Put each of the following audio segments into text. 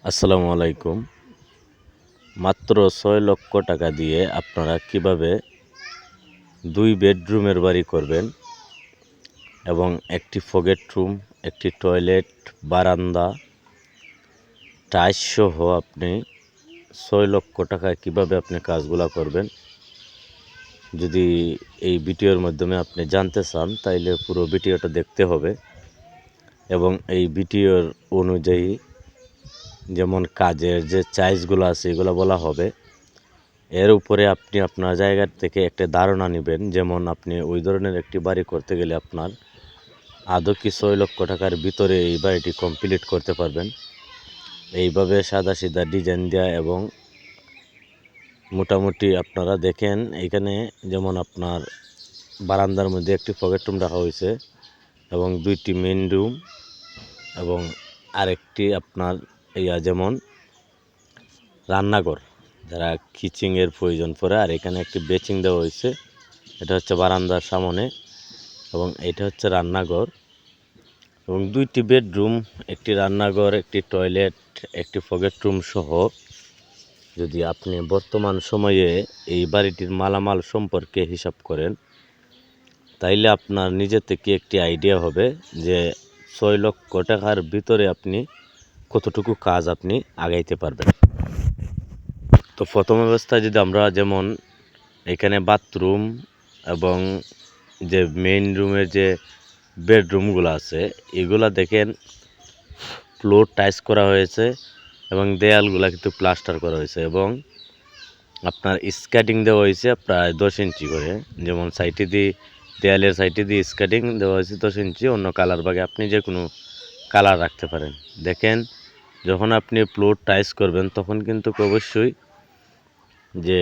আসসালামু আলাইকুম। মাত্র ৬ লক্ষ টাকা দিয়ে আপনারা কিভাবে ২ বেডরুমের বাড়ি করবেন এবং একটি ফগেট রুম, একটি টয়লেট, বারান্দা, টাইলস সহ আপনি ৬ লক্ষ টাকায় কিভাবে আপনি কাজগুলা করবেন। যদি এই ভিডিওর মাধ্যমে আপনি জানতে চান তাইলে পুরো ভিডিওটা দেখতে হবে এবং এই ভিডিওর অনুযায়ী যেমন কাজের যে চার্জগুলো আছে এগুলো বলা হবে। এর উপরে আপনি আপনার জায়গা থেকে একটা ধারণা নেবেন, যেমন আপনি ওই ধরনের একটি বাড়ি করতে গেলে আপনার আদৌ কি ৬ লক্ষ টাকার ভিতরে এই বাড়িটি কমপ্লিট করতে পারবেন। এইভাবে সাদা সিধা ডিজাইন দেওয়া এবং মোটামুটি আপনারা দেখেন এইখানে যেমন আপনার বারান্দার মধ্যে একটি পকেট রুম রাখা হয়েছে এবং 2টি মেইন রুম এবং আরেকটি আপনার যেমন রান্নাঘর, যারা কিচেনের প্রয়োজন পড়ে। আর এখানে একটি বেচিং দেওয়া হয়েছে, এটা হচ্ছে বারান্দার সামনে এবং এটা হচ্ছে রান্নাঘর এবং 2টি বেডরুম, একটি রান্নাঘর, একটি টয়লেট, একটি পকেট রুম সহ যদি আপনি বর্তমান সময়ে এই বাড়িটির মালামাল সম্পর্কে হিসাব করেন তাইলে আপনার নিজে থেকে একটি আইডিয়া হবে যে ৬ লক্ষ টাকার ভিতরে আপনি কতটুকু কাজ আপনি আগাইতে পারবেন। তো প্রথম অবস্থায় যদি আমরা যেমন এখানে বাথরুম এবং যে মেইন রুমের যে বেডরুমগুলো আছে এগুলা দেখেন ফ্লোর টাইলস করা হয়েছে এবং দেয়ালগুলা কিন্তু প্লাস্টার করা হয়েছে এবং আপনার স্কেটিং দেওয়া হয়েছে প্রায় 10 ইঞ্চি করে। যেমন সাইডে দিয়ে দেয়ালের সাইডে দিয়ে স্কেটিং দেওয়া হয়েছে 10 ইঞ্চি, অন্য কালার বাগে আপনি যে কোনো কালার রাখতে পারেন। দেখেন যখন আপনি ফ্লোর টাইলস করবেন তখন কিন্তু অবশ্যই যে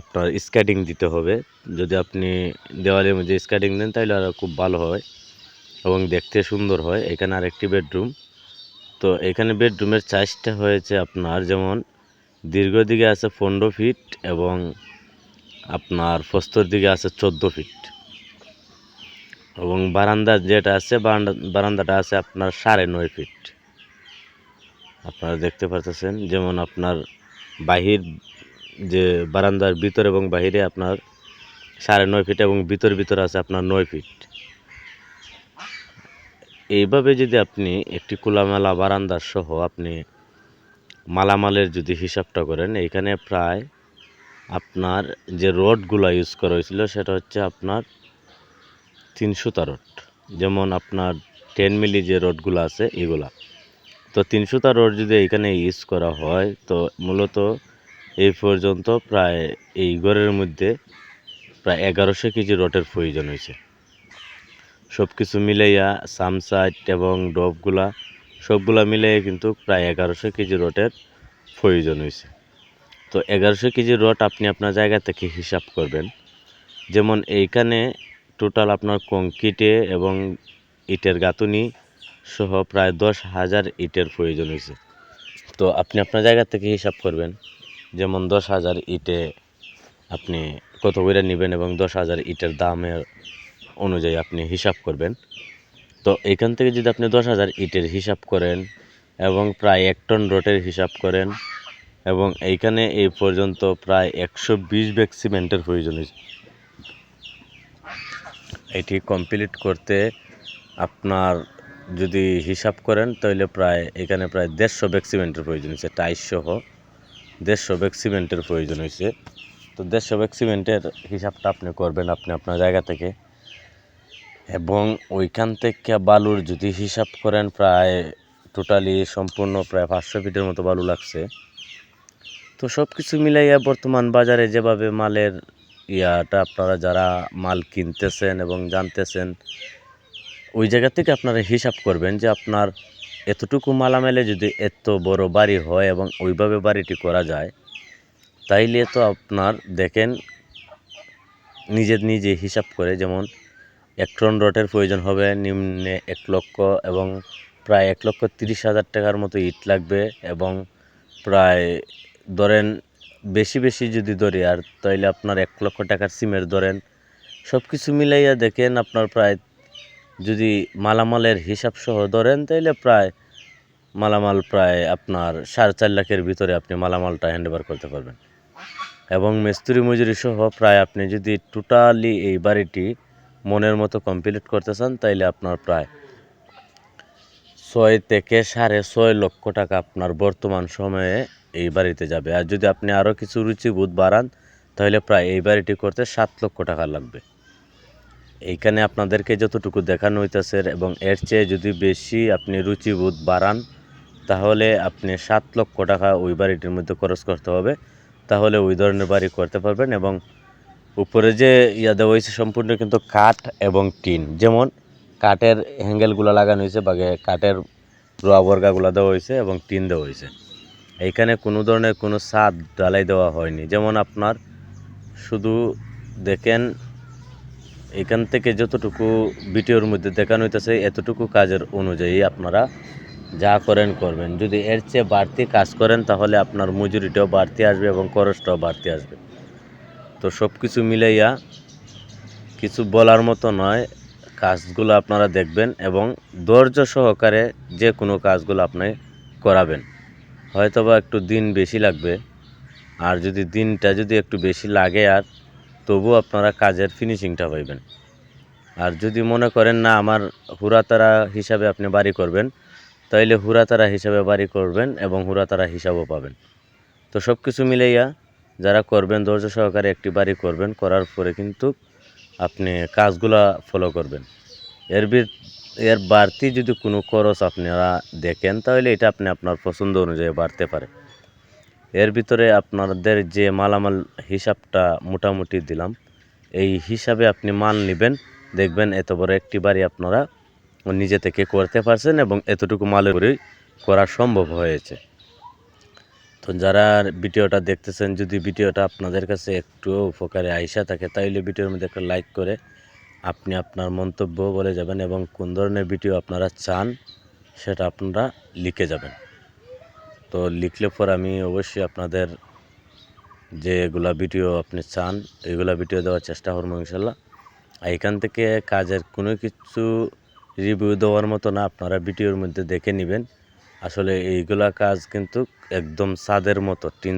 আপনার স্কেটিং দিতে হবে। যদি আপনি দেওয়ালের মধ্যে স্কেটিং দেন তাহলে আরও খুব ভালো হয় এবং দেখতে সুন্দর হয়। এখানে আরেকটি বেডরুম। তো এখানে বেডরুমের সাইজটা হয়েছে আপনার যেমন দীর্ঘ দিকে আছে 15 ফিট এবং আপনার প্রস্থর দিকে আছে 14 ফিট এবং বারান্দা যেটা আছে বারান্দাটা আছে আপনার 9.5 ফিট। আপনারা দেখতে পাচ্ছেন যেমন আপনার বাহির যে বারান্দার ভিতর এবং বাহিরে আপনার 9.5 ফিট এবং ভিতর আছে আপনার 9 ফিট। এইভাবে যদি আপনি একটি খোলামেলা বারান্দা সহ আপনি মালামালের যদি হিসাবটা করেন, এইখানে প্রায় আপনার যে রডগুলো ইউজ করা হয়েছিল সেটা হচ্ছে আপনার 3 সুতা রড। যেমন আপনার 10 মিলি যে রডগুলো আছে এগুলা, তো 3 সুতা রড যদি এখানে ইউজ করা হয় তো মূলত এই পর্যন্ত প্রায় এই ঘরের মধ্যে প্রায় 1100 কেজি রডের প্রয়োজন হয়েছে। সব কিছু মিলাইয়া সামসাইট এবং ডবগুলা সবগুলা মিলিয়ে কিন্তু প্রায় 1100 কেজি রডের প্রয়োজন হয়েছে। তো 1100 কেজি রড আপনি আপনার জায়গা থেকে হিসাব করবেন। যেমন এইখানে টোটাল আপনার কংক্রিটে এবং ইটের গাঁথুনি সহ প্রায় 10,000 ইটের প্রয়োজন হয়েছে। তো আপনি আপনার জায়গা থেকে হিসাব করবেন যেমন 10,000 ইটে আপনি কত করে নেবেন এবং 10,000 ইটের দামের অনুযায়ী আপনি হিসাব করবেন। তো এখান থেকে যদি আপনি 10,000 ইটের হিসাব করেন এবং প্রায় 1 টন রডের হিসাব করেন এবং এইখানে এই পর্যন্ত প্রায় 120 ব্যাগ সিমেন্টের প্রয়োজন হয়েছে। এটি কমপ্লিট করতে আপনার যদি হিসাব করেন তাহলে প্রায় এখানে প্রায় 150 ব্যাগ সিমেন্টের প্রয়োজন হয়েছে, টাইলস সহ 150 ব্যাগ সিমেন্টের প্রয়োজন হয়েছে। তো 150 ব্যাগ সিমেন্টের হিসাবটা আপনি করবেন আপনি আপনার জায়গা থেকে এবং ওইখান থেকে বালুর যদি হিসাব করেন প্রায় টোটালি সম্পূর্ণ প্রায় 500 ফিটের মতো বালু লাগছে। তো সব কিছু মিলাইয়া বর্তমান বাজারে যেভাবে মালের আপনারা যারা মাল কিনতেছেন এবং জানতেছেন ওই জায়গা থেকে আপনারা হিসাব করবেন যে আপনার এতটুকু মালামালে যদি এত বড় বাড়ি হয় এবং ওইভাবে বাড়িটি করা যায় তাইলে তো আপনার দেখেন নিজে হিসাব করে যেমন 1 টন রডের প্রয়োজন হবে নিম্নে 1 লক্ষ এবং প্রায় 1,30,000 টাকার মতো ইট লাগবে এবং প্রায় ধরেন বেশি যদি ধরি আর তাইলে আপনার 1 লক্ষ টাকার সিমেন্ট ধরেন। সব কিছু মিলাইয়া দেখেন আপনার প্রায় যদি মালামালের হিসাব সহ ধরেন তাইলে প্রায় মালামাল প্রায় আপনার 4.5 লাখের ভিতরে আপনি মালামালটা হ্যান্ডওভার করতে পারবেন। এবং মিস্ত্রি মজুরি সহ প্রায় আপনি যদি টোটালি এই বাড়িটি মনের মতো কমপ্লিট করতে চান তাইলে আপনার প্রায় 6 থেকে 6.5 লক্ষ টাকা আপনার বর্তমান সময়ে এই বাড়িতে যাবে। আর যদি আপনি আরও কিছু রুচিবোধ বাড়ান তাহলে প্রায় এই বাড়িটি করতে 7 লক্ষ টাকা লাগবে। এইখানে আপনাদেরকে যতটুকু দেখানো হইতেছে এবং এর চেয়ে যদি বেশি আপনি রুচিবোধ বাড়ান তাহলে আপনি 7 লক্ষ টাকা ওই বাড়িটির মধ্যে খরচ করতে হবে, তাহলে ওই ধরনের বাড়ি করতে পারবেন। এবং উপরে যে দেওয়া হয়েছে সম্পূর্ণ কিন্তু কাঠ এবং টিন, যেমন কাঠের হ্যাঙ্গেলগুলো লাগানো হয়েছে বা কাঠের রোয়া বর্গাগুলো দেওয়া হয়েছে এবং টিন দেওয়া হয়েছে। এইখানে কোনো ধরনের কোনো ছাদ ঢালাই দেওয়া হয়নি। যেমন আপনার শুধু দেখেন এখান থেকে যতটুকু ভিডিওর মধ্যে দেখানো হইতেছে এতটুকু কাজের অনুযায়ী আপনারা যা করেন করবেন। যদি এর চেয়ে বাড়তি কাজ করেন তাহলে আপনার মজুরিটাও বাড়তি আসবে এবং খরচটাও বাড়তি আসবে। তো সব কিছু মিলাইয়া কিছু বলার মতো নয়, কাজগুলো আপনারা দেখবেন এবং ধৈর্য সহকারে যে কোনো কাজগুলো আপনি করাবেন। হয়তোবা একটু দিন বেশি লাগবে, আর যদি দিনটা যদি একটু বেশি লাগে আর তবুও আপনারা কাজের ফিনিশিংটা পাইবেন। আর যদি মনে করেন না আমার হুড়াতারা হিসাবে আপনি বাড়ি করবেন তাইলে হুড়াতারা হিসাবে বাড়ি করবেন এবং হুড়াতারা হিসাবও পাবেন। তো সব কিছু মিলাইয়া যারা করবেন ধৈর্য সহকারে একটি বাড়ি করবেন, করার পরে কিন্তু আপনি কাজগুলা ফলো করবেন। এর বাড়তি যদি কোনো খরচ আপনারা দেখেন তাহলে এটা আপনি আপনার পছন্দ অনুযায়ী বাড়তে পারে। এর ভিতরে আপনাদের যে মালামাল হিসাবটা মোটামুটি দিলাম, এই হিসাবে আপনি মাল নেবেন, দেখবেন এত বড় একটি বাড়ি আপনারা নিজে থেকে করতে পারছেন এবং এতটুকু মালের উপরেই করা সম্ভব হয়েছে। তো যারা ভিডিওটা দেখতেছেন, যদি ভিডিওটা আপনাদের কাছে একটু উপকারে আইসা থাকে তাইলে ভিডিওর মধ্যে একটা লাইক করে আপনি আপনার মন্তব্য বলে যাবেন এবং কোন ধরনের ভিডিও আপনারা চান সেটা আপনারা লিখে যাবেন। তো লিখলে পর আমি অবশ্যই আপনাদের যেগুলা ভিডিও আপনি চান এইগুলা ভিডিও দেওয়ার চেষ্টা করবো ইনশাল্লাহ। এখান থেকে কাজের কোনো কিছু রিভিউ দেওয়ার মতো না, আপনারা ভিডিওর মধ্যে দেখে নেবেন। আসলে এইগুলা কাজ কিন্তু একদম ছাদের মতো টিন